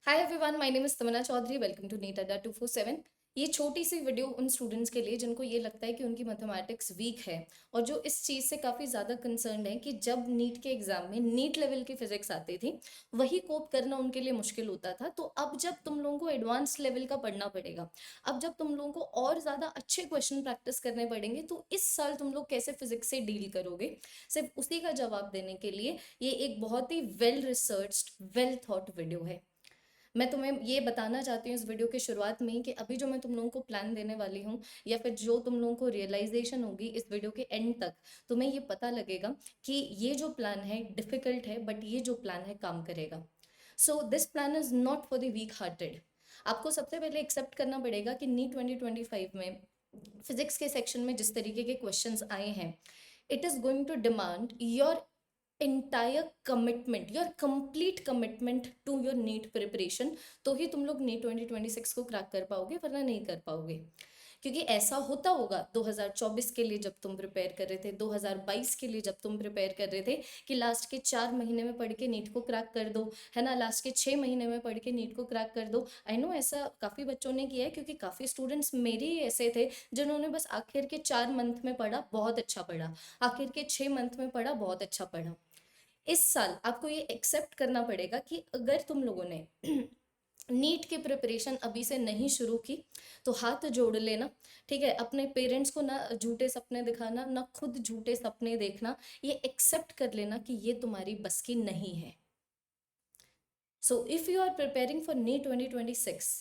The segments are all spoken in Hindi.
Hi everyone, my name is Tamanna Chaudhary. Welcome to NEET Adda 247। ये छोटी सी वीडियो उन स्टूडेंट्स के लिए जिनको ये लगता है कि उनकी मैथमेटिक्स वीक है और जो इस चीज़ से काफ़ी ज़्यादा कंसर्न्ड है कि जब नीट के एग्जाम में नीट लेवल की फिजिक्स आती थी वही कोप करना उनके लिए मुश्किल होता था। तो अब जब तुम लोगों को एडवांस लेवल का पढ़ना पड़ेगा, अब जब तुम लोगों को और ज़्यादा अच्छे क्वेश्चन प्रैक्टिस करने पड़ेंगे, तो इस साल तुम लोग कैसे फिजिक्स से डील करोगे, सिर्फ उसी का जवाब देने के लिए ये एक बहुत ही well researched well thought video है। मैं तुम्हें ये बताना चाहती हूँ इस वीडियो की शुरुआत में ही कि अभी जो मैं तुम लोगों को प्लान देने वाली हूँ या फिर जो तुम लोगों को रियलाइजेशन होगी इस वीडियो के एंड तक, तुम्हें ये पता लगेगा कि ये जो प्लान है डिफिकल्ट है बट ये जो प्लान है काम करेगा। So this plan is not for the week hearted. आपको सबसे पहले एक्सेप्ट करना पड़ेगा कि नीट 2025 में फिजिक्स के सेक्शन में जिस तरीके के क्वेश्चंस आए हैं, it is going to demand your entire commitment, your complete commitment to your NEET preparation। तो ही तुम लोग NEET 2026 को क्रैक कर पाओगे, वरना नहीं कर पाओगे। क्योंकि ऐसा होता होगा 2024 के लिए जब तुम प्रिपेयर कर रहे थे, 2022 के लिए जब तुम प्रिपेयर कर रहे थे कि लास्ट के 4 महीने में पढ़ के नीट को क्रैक कर दो, है ना, लास्ट के 6 महीने में पढ़ के नीट को क्रैक कर दो। आई नो ऐसा काफ़ी बच्चों ने किया है, क्योंकि काफ़ी स्टूडेंट्स मेरे ही ऐसे थे जिन्होंने बस आखिर के 4 मंथ में पढ़ा, बहुत अच्छा पढ़ा, आखिर के 6 मंथ में पढ़ा, बहुत अच्छा पढ़ा। इस साल आपको ये एक्सेप्ट करना पड़ेगा कि अगर तुम लोगों ने नीट की प्रिपरेशन अभी से नहीं शुरू की तो हाथ जोड़ लेना। ठीक है, अपने पेरेंट्स को ना झूठे सपने दिखाना, ना खुद झूठे सपने देखना। ये एक्सेप्ट कर लेना कि ये तुम्हारी बस की नहीं है। So if you are preparing for NEET 2026,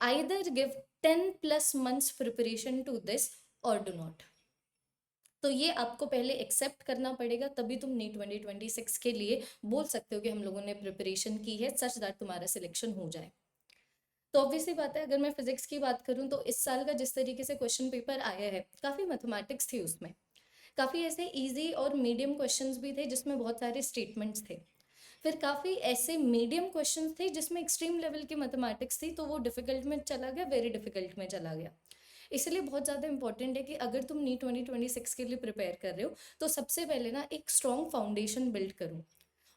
either give 10+ months preparation to this और डू नॉट। तो ये आपको पहले एक्सेप्ट करना पड़ेगा, तभी तुम नीट 2026 के लिए बोल सकते हो कि हम लोगों ने प्रिपरेशन की है, सच दैट तुम्हारा सिलेक्शन हो जाए। तो ऑब्वियसली बात है, अगर मैं फिजिक्स की बात करूं तो इस साल का जिस तरीके से क्वेश्चन पेपर आया है, काफ़ी मैथमेटिक्स थी उसमें, काफ़ी ऐसे इजी और मीडियम क्वेश्चंस भी थे जिसमें बहुत सारे स्टेटमेंट्स थे। फिर काफ़ी ऐसे मीडियम क्वेश्चंस थे जिसमें एक्सट्रीम लेवल की मैथमेटिक्स थी, तो वो डिफिकल्ट में चला गया, वेरी डिफिकल्ट में चला गया। इसलिए बहुत ज़्यादा इंपॉर्टेंट है कि अगर तुम नीट 2026 के लिए प्रिपेयर कर रहे हो तो सबसे पहले ना एक स्ट्रॉन्ग फाउंडेशन बिल्ड करो।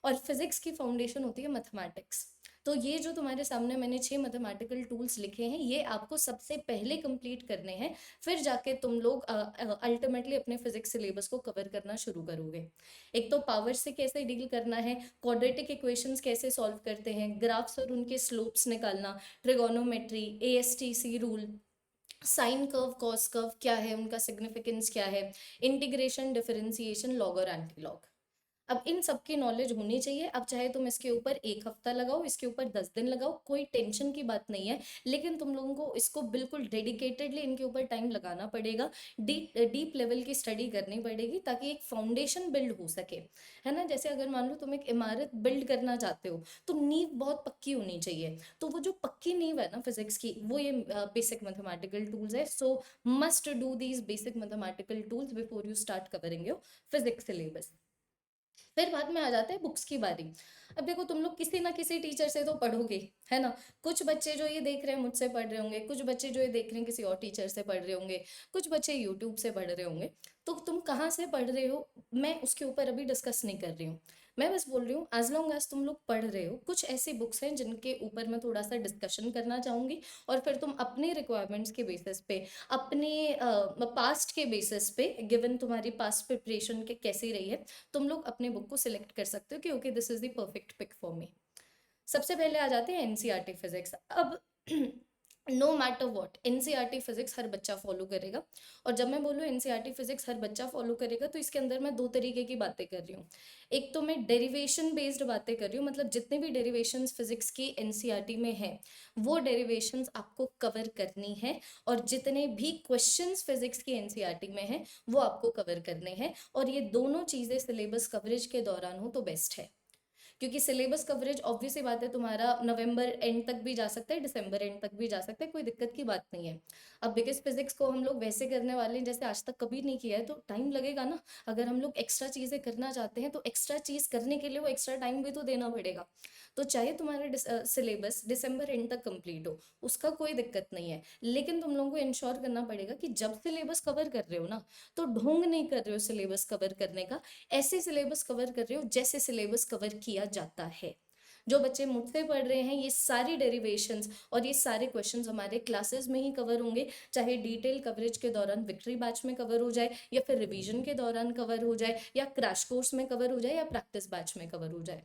और फिजिक्स की फाउंडेशन होती है मैथमेटिक्स। तो ये जो तुम्हारे सामने मैंने 6 मैथमेटिकल टूल्स लिखे हैं, ये आपको सबसे पहले कंप्लीट करने हैं। फिर जाके तुम लोग अल्टीमेटली अपने फिजिक्स सिलेबस को कवर करना शुरू करोगे। एक तो पावर से कैसे डील करना है, क्वाड्रेटिक इक्वेशंस कैसे सॉल्व करते हैं, ग्राफ्स और उनके स्लोप्स निकालना, trigonometry, ASTC rule, sine curve, cos curve क्या है, उनका सिग्निफिकेंस क्या है, इंटीग्रेशन, डिफरेंशिएशन, लॉग और एंटी लॉग। अब इन सब की नॉलेज होनी चाहिए। अब चाहे तुम इसके ऊपर 1 हफ्ता लगाओ, इसके ऊपर 10 दिन लगाओ, कोई टेंशन की बात नहीं है, लेकिन तुम लोगों को इसको बिल्कुल डेडिकेटेडली इनके ऊपर टाइम लगाना पड़ेगा। डीप डीप लेवल की स्टडी करनी पड़ेगी ताकि एक फाउंडेशन बिल्ड हो सके, है ना। जैसे अगर मान लो तुम एक इमारत बिल्ड करना चाहते हो तो नींव बहुत पक्की होनी चाहिए। तो वो जो पक्की नींव है ना फिजिक्स की, वो ये बेसिक मैथमेटिकल टूल्स है। सो must do these basic mathematical tools before you start covering your physics syllabus. फिर बाद में आ जाते हैं बुक्स की बारी। अब देखो, तुम लोग किसी ना किसी टीचर से तो पढ़ोगे, है ना। कुछ बच्चे जो ये देख रहे हैं मुझसे पढ़ रहे होंगे, कुछ बच्चे जो ये देख रहे हैं किसी और टीचर से पढ़ रहे होंगे, कुछ बच्चे यूट्यूब से पढ़ रहे होंगे। तो तुम कहाँ से पढ़ रहे हो मैं उसके ऊपर अभी डिस्कस नहीं कर रही हूँ। मैं बस बोल रही हूँ एज लॉन्ग एज तुम लोग पढ़ रहे हो, कुछ ऐसी बुक्स हैं जिनके ऊपर मैं थोड़ा सा डिस्कशन करना चाहूँगी। और फिर तुम अपने रिक्वायरमेंट्स के बेसिस पे, अपने पास्ट के बेसिस पे, गिवन तुम्हारी पास्ट प्रिपरेशन के कैसी रही है, तुम लोग अपने बुक को सिलेक्ट कर सकते हो कि okay this is the perfect pick for me. सबसे पहले आ जाते हैं एनसीईआरटी फिजिक्स। अब no matter what, NCERT physics हर बच्चा फॉलो करेगा। और जब मैं बोलूँ एनसीईआरटी फिजिक्स हर बच्चा फॉलो करेगा, तो इसके अंदर मैं दो तरीके की बातें कर रही हूँ। एक तो मैं डेरिवेशन बेस्ड बातें कर रही हूँ, मतलब जितने भी डेरिवेशंस फिजिक्स की एनसीईआरटी में है वो डेरिवेशंस आपको कवर करनी है। और जितने भी क्वेश्चंस फिजिक्स की एनसीईआरटी में है वो आपको कवर करने हैं। और ये दोनों चीज़ें सिलेबस कवरेज के दौरान हो तो बेस्ट है, क्योंकि सिलेबस कवरेज ऑब्वियस सी बात है तुम्हारा नवंबर एंड तक भी जा सकता है, दिसंबर एंड तक भी जा सकता है, कोई दिक्कत की बात नहीं है। अब बिकॉज फिजिक्स को हम लोग वैसे करने वाले हैं जैसे आज तक कभी नहीं किया है, तो टाइम लगेगा ना। अगर हम लोग एक्स्ट्रा चीज़ें करना चाहते हैं तो एक्स्ट्रा चीज़ करने के लिए वो एक्स्ट्रा टाइम भी तो देना पड़ेगा। तो चाहे तुम्हारा सिलेबस दिसंबर एंड तक कंप्लीट हो, उसका कोई दिक्कत नहीं है, लेकिन तुम लोगों को इंश्योर करना पड़ेगा कि जब सिलेबस कवर कर रहे हो ना, तो ढोंग नहीं कर रहे हो सिलेबस कवर करने का। ऐसे सिलेबस कवर कर रहे हो जैसे सिलेबस कवर किया जाता है। जो बच्चे मुझसे पढ़ रहे हैं, ये सारी डेरिवेशंस और ये सारे क्वेश्चंस हमारे क्लासेस में ही कवर होंगे, चाहे डिटेल कवरेज के दौरान विक्ट्री बैच में कवर हो जाए, या फिर रिवीजन के दौरान कवर हो जाए, या क्रैश कोर्स में कवर हो जाए, या प्रैक्टिस बैच में कवर हो जाए।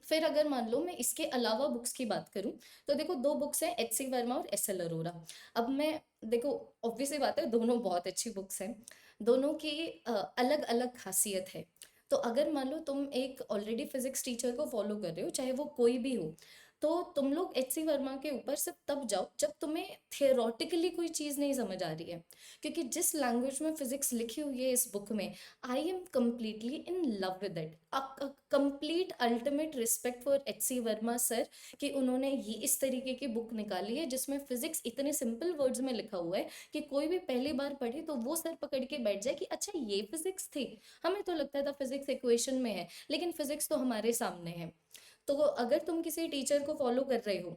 फिर अगर मान लो मैं इसके अलावा बुक्स की बात करूं, तो देखो दो बुक्स हैं, एच सी वर्मा और एस एल अरोरा। अब मैं, देखो ऑब्वियसली बात है, दोनों बहुत अच्छी बुक्स हैं, दोनों की अलग अलग खासियत है। तो अगर मान लो तुम एक ऑलरेडी फिजिक्स टीचर को फॉलो कर रहे हो, चाहे वो कोई भी हो, तो तुम लोग एच सी वर्मा के ऊपर सिर्फ तब जाओ जब तुम्हें थियोरटिकली कोई चीज़ नहीं समझ आ रही है, क्योंकि जिस लैंग्वेज में फिजिक्स लिखी हुई है इस बुक में, I am completely in love with it. A complete ultimate respect for H C Verma sir, कि उन्होंने ये इस तरीके की बुक निकाली है जिसमें फिजिक्स इतने सिंपल वर्ड्स में लिखा हुआ है कि कोई भी पहली बार पढ़े तो वो सर पकड़ के बैठ जाए कि अच्छा ये फिजिक्स थी। हमें तो लगता था फिजिक्स इक्वेशन में है, लेकिन फिजिक्स तो हमारे सामने है। तो अगर तुम किसी टीचर को फॉलो कर रहे हो,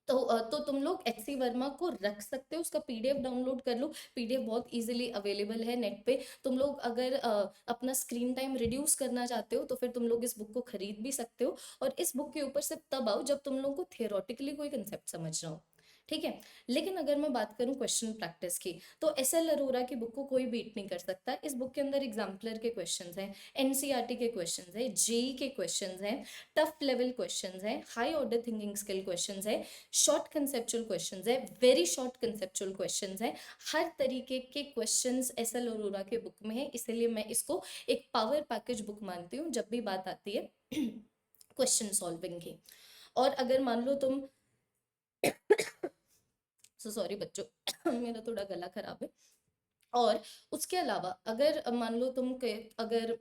तो तुम लोग एच सी वर्मा को रख सकते हो, उसका पीडीएफ डाउनलोड कर लो, पीडीएफ बहुत इजीली अवेलेबल है नेट पे। तुम लोग अगर अपना स्क्रीन टाइम रिड्यूस करना चाहते हो तो फिर तुम लोग इस बुक को खरीद भी सकते हो, और इस बुक के ऊपर सिर्फ तब आओ जब तुम लोग को थियोरटिकली कोई कंसेप्ट समझना हो, ठीक है। लेकिन अगर मैं बात करूं क्वेश्चन प्रैक्टिस की, तो एस एल अरोरा की बुक को कोई बीट नहीं कर सकता। इस बुक के अंदर एग्जाम्पलर के क्वेश्चंस हैं, एनसीईआरटी के क्वेश्चंस हैं, जेई के क्वेश्चंस हैं, टफ लेवल क्वेश्चंस हैं, high order thinking skill questions हैं, शॉर्ट कंसेप्चुअल क्वेश्चंस है, वेरी शॉर्ट कंसेप्चुअल क्वेश्चंस है। हर तरीके के क्वेश्चंस एस एल अरोरा के बुक में है, इसलिए मैं इसको एक पावर पैकेज बुक मानती हूँ जब भी बात आती है क्वेश्चन सॉल्विंग की। और अगर मान लो तुम सॉरी बच्चों मेरा थोड़ा गला खराब है। और उसके अलावा अगर मान लो अगर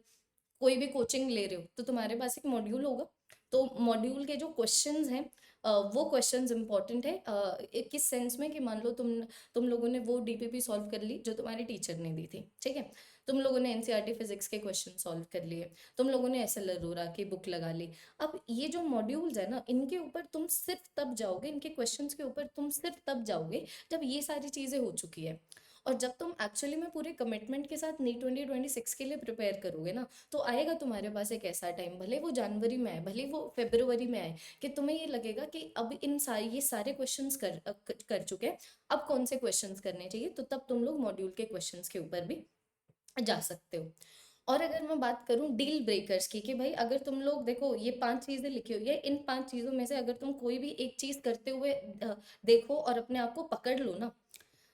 कोई भी कोचिंग ले रहे हो, तो तुम्हारे पास एक मॉड्यूल होगा, तो मॉड्यूल के जो क्वेश्चंस हैं, वो क्वेश्चंस इंपॉर्टेंट है, किस सेंस में कि मान लो तुम लोगों ने वो डीपीपी सॉल्व कर ली जो तुम्हारी टीचर ने दी थी, ठीक है। तुम लोगों ने एनसीईआरटी फिजिक्स के क्वेश्चन सॉल्व कर लिए, तुम लोगों ने एस एल अरोरा की बुक लगा ली। अब ये जो मॉड्यूल्स है ना, इनके ऊपर तुम सिर्फ तब जाओगे, इनके क्वेश्चंस के ऊपर तुम सिर्फ तब जाओगे जब ये सारी चीज़ें हो चुकी है। और जब तुम एक्चुअली में पूरे कमिटमेंट के साथ नीट 2026 के लिए प्रिपेयर करोगे ना, तो आएगा तुम्हारे पास एक ऐसा टाइम, भले वो जनवरी में आए, भले वो फरवरी में आए, कि तुम्हें ये लगेगा कि अब ये सारे क्वेश्चंस कर चुके हैं, अब कौन से क्वेश्चंस करने चाहिए, तो तब तुम लोग मॉड्यूल के क्वेश्चंस के ऊपर भी जा सकते हो। और अगर मैं बात करूं डील ब्रेकर्स की, कि भाई अगर तुम लोग देखो ये 5 चीजें लिखी हुई है, इन 5 चीजों में से अगर तुम कोई भी एक चीज करते हुए देखो और अपने आप को पकड़ लो ना,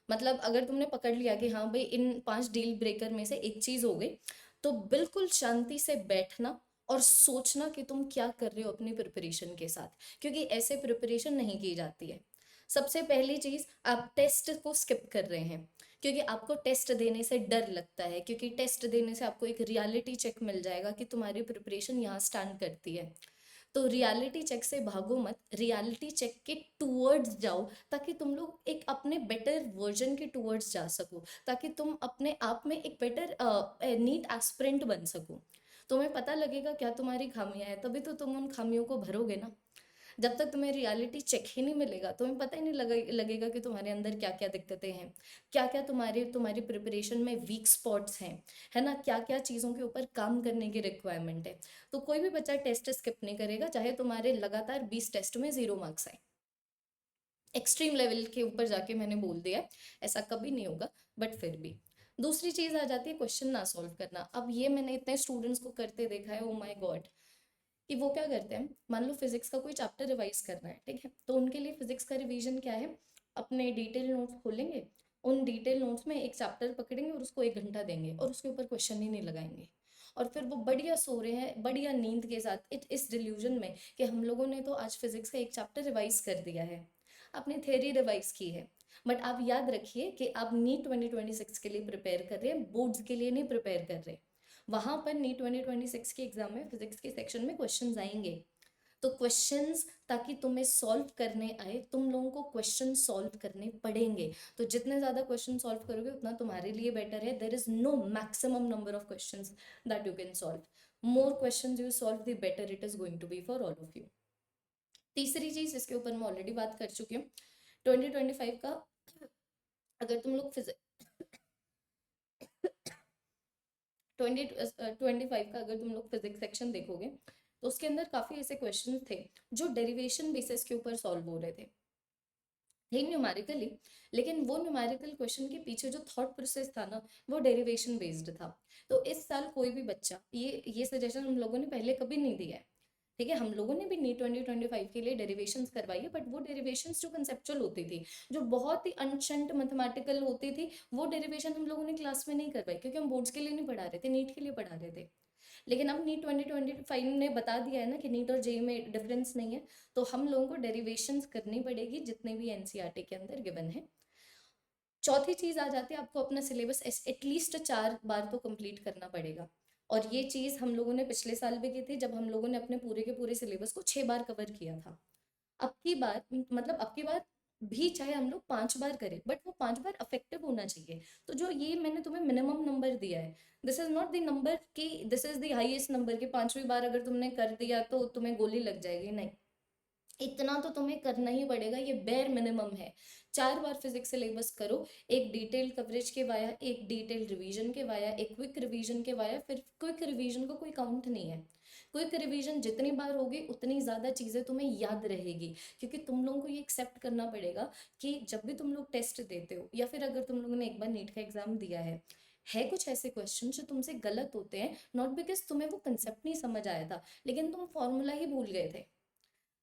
मतलब अगर तुमने पकड़ लिया कि हाँ भाई इन 5 डील ब्रेकर में से एक चीज हो गई, तो बिल्कुल शांति से बैठना और सोचना कि तुम क्या कर रहे हो अपनी प्रिपरेशन के साथ, क्योंकि ऐसे प्रिपरेशन नहीं की जाती है। सबसे पहली चीज, आप टेस्ट को स्किप कर रहे हैं, क्योंकि आपको टेस्ट देने से डर लगता है, क्योंकि टेस्ट देने से आपको एक रियलिटी चेक मिल जाएगा कि तुम्हारी प्रिपरेशन यहाँ स्टैंड करती है। तो रियलिटी चेक से भागो मत, रियलिटी चेक के टूवर्ड्स जाओ, ताकि तुम लोग एक अपने बेटर वर्जन के टूवर्ड्स जा सको, ताकि तुम अपने आप में एक बेटर नीट एस्पिरेंट बन सको। तुम्हें पता लगेगा क्या तुम्हारी खामियां हैं, तभी तो तुम उन खामियों को भरोगे ना। जब तक तुम्हें रियलिटी चेक ही नहीं मिलेगा, तुम्हें पता ही नहीं लगेगा कि तुम्हारे अंदर क्या क्या दिक्कतें हैं, क्या क्या तुम्हारी प्रिपरेशन में वीक स्पॉट्स हैं, है ना, क्या क्या चीज़ों के ऊपर काम करने की रिक्वायरमेंट है। तो कोई भी बच्चा टेस्ट स्किप नहीं करेगा, चाहे तुम्हारे लगातार 20 टेस्ट में 0 मार्क्स आए। एक्सट्रीम लेवल के ऊपर जाके मैंने बोल दिया है, ऐसा कभी नहीं होगा, बट फिर भी। दूसरी चीज आ जाती है क्वेश्चन ना सॉल्व करना। अब ये मैंने इतने स्टूडेंट्स को करते देखा है, ओ माय गॉड, कि वो क्या करते हैं, मान लो फिजिक्स का कोई चैप्टर रिवाइज करना है, ठीक है, तो उनके लिए फिजिक्स का रिवीजन क्या है, अपने डिटेल नोट्स खोलेंगे, उन डिटेल नोट्स में एक चैप्टर पकड़ेंगे और उसको 1 घंटा देंगे और उसके ऊपर क्वेश्चन ही नहीं लगाएंगे। और फिर वो बढ़िया सो रहे हैं, बढ़िया नींद के साथ, इस डिल्यूजन में कि हम लोगों ने तो आज फिजिक्स का एक चैप्टर रिवाइज कर दिया है, अपनी थ्योरी रिवाइज की है। बट आप याद रखिए कि आप नीट 2026 के लिए प्रिपेयर कर रहे हैं, बोर्ड्स के लिए नहीं प्रिपेयर कर रहे। वहां पर नीट 2026 के एग्जाम में फिजिक्स के सेक्शन में क्वेश्चंस आएंगे, तो क्वेश्चंस ताकि तुम्हें सॉल्व करने आए, तुम लोगों को क्वेश्चन सॉल्व करने पड़ेंगे। तो जितने ज्यादा क्वेश्चन सॉल्व करोगे उतना तुम्हारे लिए बेटर है। There is no maximum number of questions that you can solve. More questions you solve the better it is going to be for all of you. तीसरी चीज, इसके ऊपर मैं ऑलरेडी बात कर चुकी हूँ, 2025 का अगर तुम लोग फिजिक्स 2025 का अगर तुम लोग फिजिक्स सेक्शन देखोगे, तो उसके अंदर काफ़ी ऐसे क्वेश्चन थे जो डेरिवेशन बेसिस के ऊपर सॉल्व हो रहे थे, ही न्यूमेरिकली, लेकिन वो न्यूमेरिकल क्वेश्चन के पीछे जो थॉट प्रोसेस था ना, वो डेरिवेशन बेस्ड था। तो इस साल कोई भी बच्चा, ये सजेशन हम लोगों ने पहले कभी नहीं दिया है, ठीक है, हम लोगों ने भी नीट 2025 के लिए डेरिवेशंस करवाई है, बट वो डेरिवेशंस जो कंसेप्चुअल होती थी, जो बहुत ही अनशंट मैथमेटिकल होती थी, वो डेरिवेशन हम लोगों ने क्लास में नहीं करवाई, क्योंकि हम बोर्ड्स के लिए नहीं पढ़ा रहे थे, नीट के लिए पढ़ा रहे थे। लेकिन अब नीट 2025 ने बता दिया है ना कि नीट और जेई में डिफरेंस नहीं है, तो हम लोगों को डेरिवेशंस करनी पड़ेगी जितने भी एनसीईआरटी के अंदर गिवन है। चौथी चीज आ जाती है, आपको अपना सिलेबस एटलीस्ट 4 बार तो कंप्लीट करना पड़ेगा। और ये चीज हम लोगों ने पिछले साल भी की थी, जब हम लोगों ने अपने पूरे के पूरे सिलेबस को 6 बार कवर किया था। अब की बार, मतलब अब की बार भी चाहे हम लोग 5 बार करें, बट वो 5 बार अफेक्टिव होना चाहिए। तो जो ये मैंने तुम्हें मिनिमम नंबर दिया है, this is not the number कि this is the highest number कि 5वीं बार अगर तुमने कर दिया तो तुम्हें गोली लग जाएगी, नहीं, इतना तो तुम्हें करना ही पड़ेगा, ये बेर मिनिमम है। 4 बार फिजिक्स सिलेबस करो, एक डिटेल कवरेज के वाया, एक डिटेल रिवीजन के वाया, एक क्विक रिवीजन के वाया, फिर क्विक रिवीजन को कोई काउंट नहीं है। क्विक रिवीजन जितनी बार होगी उतनी ज़्यादा चीज़ें तुम्हें याद रहेगी, क्योंकि तुम लोगों को ये एक्सेप्ट करना पड़ेगा कि जब भी तुम लोग टेस्ट देते हो, या फिर अगर तुम लोगों ने एक बार नीट का एग्जाम दिया है कुछ ऐसे क्वेश्चन जो तुमसे गलत होते हैं, नॉट बिकॉज तुम्हें वो कंसेप्ट नहीं समझ आया था, लेकिन तुम फॉर्मूला ही भूल गए थे।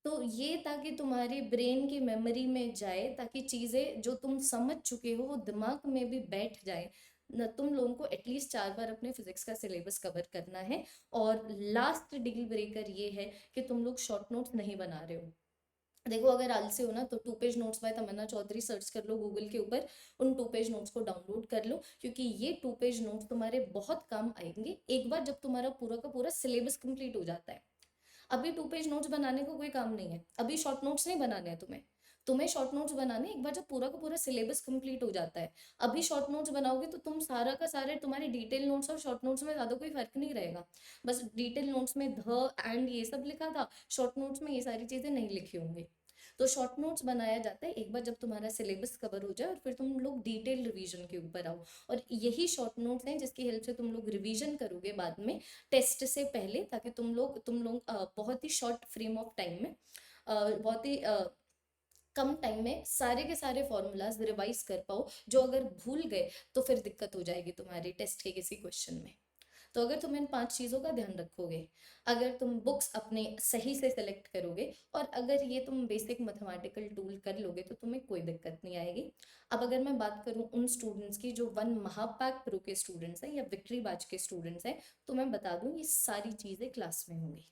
तो ये ताकि तुम्हारी ब्रेन की मेमोरी में जाए, ताकि चीज़ें जो तुम समझ चुके हो वो दिमाग में भी बैठ जाए न, तुम लोगों को एटलीस्ट 4 बार अपने फिजिक्स का सिलेबस कवर करना है। और लास्ट डील ब्रेकर ये है कि तुम लोग शॉर्ट नोट्स नहीं बना रहे हो। देखो, अगर आलसी हो ना तो 2 पेज नोट्स बाय तमन्ना चौधरी सर्च कर लो गूगल के ऊपर, उन 2 पेज नोट्स को डाउनलोड कर लो, क्योंकि ये 2 पेज नोट्स तुम्हारे बहुत काम आएंगे एक बार जब तुम्हारा पूरा का पूरा सिलेबस कंप्लीट हो जाता है। अभी 2 पेज नोट्स बनाने को कोई काम नहीं है, अभी शॉर्ट नोट्स नहीं बनाने हैं तुम्हें, तुम्हें शॉर्ट नोट्स बनाने एक बार जब पूरा का पूरा सिलेबस कंप्लीट हो जाता है। अभी शॉर्ट नोट्स बनाओगे तो तुम सारा का सारे, तुम्हारे डिटेल नोट्स और शॉर्ट नोट्स में ज़्यादा कोई फर्क नहीं रहेगा। बस डिटेल नोट्स में ध एंड ये सब लिखा था, शॉर्ट नोट्स में ये सारी चीज़ें नहीं लिखी होंगी। तो शॉर्ट नोट्स बनाया जाता है एक बार जब तुम्हारा सिलेबस कवर हो जाए, और फिर तुम लोग डिटेल रिवीजन के ऊपर आओ। और यही शॉर्ट नोट्स हैं जिसकी हेल्प से तुम लोग रिवीजन करोगे बाद में टेस्ट से पहले, ताकि तुम लोग बहुत ही शॉर्ट फ्रेम ऑफ टाइम में, बहुत ही कम टाइम में सारे के सारे फॉर्मूलाज रिवाइज कर पाओ, जो अगर भूल गए तो फिर दिक्कत हो जाएगी तुम्हारी टेस्ट के किसी क्वेश्चन में। तो अगर तुम इन 5 चीज़ों का ध्यान रखोगे, अगर तुम बुक्स अपने सही से सेलेक्ट करोगे, और अगर ये तुम बेसिक मैथमेटिकल टूल कर लोगे, तो तुम्हें कोई दिक्कत नहीं आएगी। अब अगर मैं बात करूँ उन स्टूडेंट्स की जो वन महापैक प्रो के स्टूडेंट्स हैं या विक्ट्री बैच के स्टूडेंट्स हैं, तो मैं बता दूँ ये सारी चीज़ें क्लास में होंगी।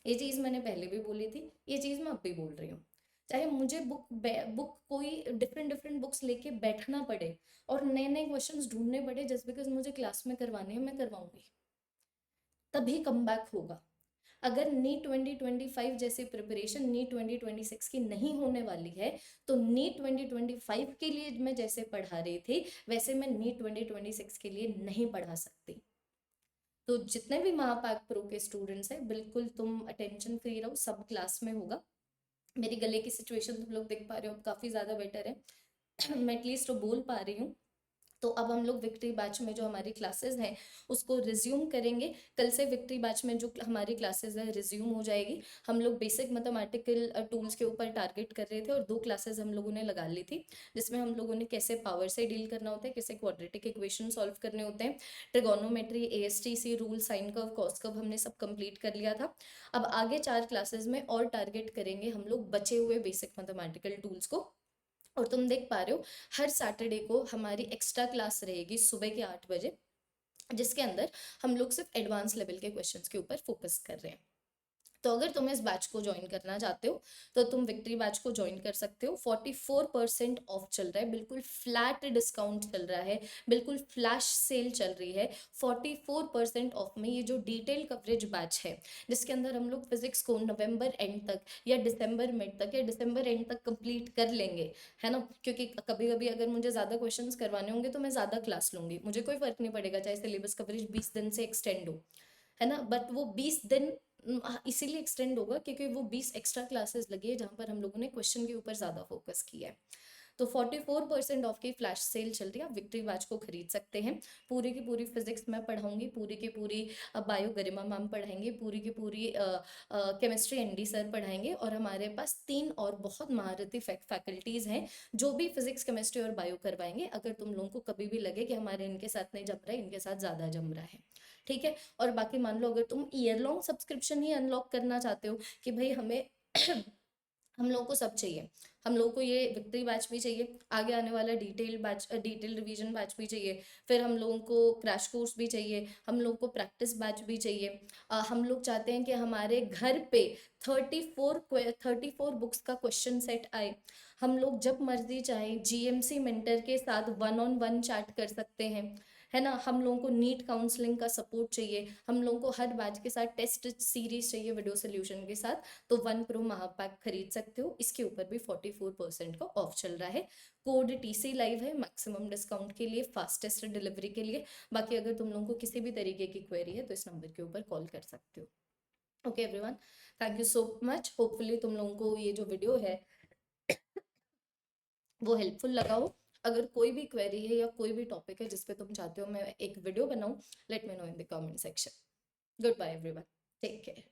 ये चीज़ मैंने पहले भी बोली थी, ये चीज़ मैं अब भी बोल रही हूँ। चाहे मुझे बुक कोई डिफरेंट डिफरेंट बुक्स लेके बैठना पड़े और नए नए क्वेश्चंस ढूंढने पड़े, जस्ट बिकॉज मुझे क्लास में करवाने हैं, मैं करवाऊंगी, तभी कम बैक होगा। अगर नीट 2025 जैसी प्रिपरेशन नीट 2026 की नहीं होने वाली है, तो नीट 2025 के लिए मैं जैसे पढ़ा रही थी वैसे मैं नीट 2026 के लिए नहीं पढ़ा सकती। तो जितने भी महापाक प्रो के स्टूडेंट्स हैं, बिल्कुल तुम अटेंशन फ्री रहो, सब क्लास में होगा। मेरी गले की सिचुएशन तुम लोग देख पा रहे हो, काफ़ी ज़्यादा बेटर है मैं एटलीस्ट बोल पा रही हूँ। तो अब हम लोग विक्ट्री बैच में जो हमारी क्लासेस हैं उसको रिज्यूम करेंगे। कल से विक्ट्री बैच में जो हमारी क्लासेस है रिज्यूम हो जाएगी। हम लोग बेसिक मैथमेटिकल टूल्स के ऊपर टारगेट कर रहे थे, और 2 क्लासेस हम लोगों ने लगा ली थी, जिसमें हम लोगों ने कैसे पावर से डील करना होता है, कैसे क्वाड्रेटिक इक्वेशन सॉल्व करने होते हैं, trigonometry, ASTC rule, sine curve, cos curve हमने सब कंप्लीट कर लिया था। अब आगे 4 क्लासेस में और टारगेट करेंगे हम लोग बचे हुए बेसिक मैथमेटिकल टूल्स को। और तुम देख पा रहे हो हर सैटरडे को हमारी एक्स्ट्रा क्लास रहेगी सुबह के 8 बजे, जिसके अंदर हम लोग सिर्फ एडवांस लेवल के क्वेश्चंस के ऊपर फोकस कर रहे हैं। तो अगर तुम इस बैच को ज्वाइन करना चाहते हो तो तुम विक्ट्री बैच को ज्वाइन कर सकते हो। 44% ऑफ चल रहा है, बिल्कुल फ्लैट डिस्काउंट चल रहा है, बिल्कुल फ्लैश सेल चल रही है। 44% ऑफ में ये जो डिटेल कवरेज बैच है, जिसके अंदर हम लोग फिजिक्स को नवंबर एंड तक या दिसंबर मिड तक या दिसंबर एंड तक कंप्लीट कर लेंगे, है ना, क्योंकि कभी कभी अगर मुझे ज़्यादा क्वेश्चंस करवाने होंगे तो मैं ज़्यादा क्लास लूंगी, मुझे कोई फर्क नहीं पड़ेगा चाहे सिलेबस कवरेज 20 दिन से एक्सटेंड हो, है ना, बट वो 20 दिन इसीलिए एक्सटेंड होगा क्योंकि वो 20 एक्स्ट्रा क्लासेस लगी है जहाँ पर हम लोगों ने क्वेश्चन के ऊपर ज़्यादा फोकस किया है। तो 44% ऑफ की फ्लैश सेल चल रही है, आप विक्ट्री बैच को खरीद सकते हैं। पूरी की पूरी फिजिक्स मैं पढ़ाऊंगी, पूरी की पूरी बायो गरिमा मैम पढ़ाएंगे, पूरी की पूरी केमिस्ट्री एनडी सर पढ़ाएंगे, और हमारे पास 3 और बहुत महारथी फैकल्टीज हैं जो भी फिजिक्स केमिस्ट्री और बायो करवाएंगे। अगर तुम लोगों को कभी भी लगे कि हमारे इनके साथ नहीं जम रहा है, इनके साथ ज़्यादा जम रहा है, ठीक है। और बाकी मान लो अगर तुम ईयर लॉन्ग सब्सक्रिप्शन ही अनलॉक करना चाहते हो कि भाई हमें हम लोगों को सब चाहिए, हम लोगों को ये विक्ट्री बैच भी चाहिए, आगे आने वाला detail batch, detail revision batch भी चाहिए, फिर हम लोगों को क्रैश कोर्स भी चाहिए, हम लोगों को प्रैक्टिस बैच भी चाहिए। हम लोग चाहते हैं कि हमारे घर पे 34 बुक्स का क्वेश्चन सेट आए, हम लोग जब मर्जी चाहे जीएमसी मेंटर के साथ 1-on-1 चैट कर सकते हैं, है ना। हम लोगों को नीट काउंसलिंग का सपोर्ट चाहिए, हम लोगों को हर बैच के साथ टेस्ट सीरीज चाहिए वीडियो सोल्यूशन के साथ, तो 1 Pro महापैक खरीद सकते हो। इसके ऊपर भी 44% का ऑफ चल रहा है। कोड टीसी लाइव है मैक्सिमम डिस्काउंट के लिए, फास्टेस्ट डिलीवरी के लिए। बाकी अगर तुम लोगों को किसी भी तरीके की क्वेरी है तो इस नंबर के ऊपर कॉल कर सकते हो। Okay everyone, thank you so much. Hopefully तुम लोगों को ये जो वीडियो है वो हेल्पफुल लगा हो। अगर कोई भी क्वेरी है या कोई भी टॉपिक है जिस पे तुम चाहते हो मैं एक वीडियो बनाऊं, let me know in the comment section. Good bye everyone, take care.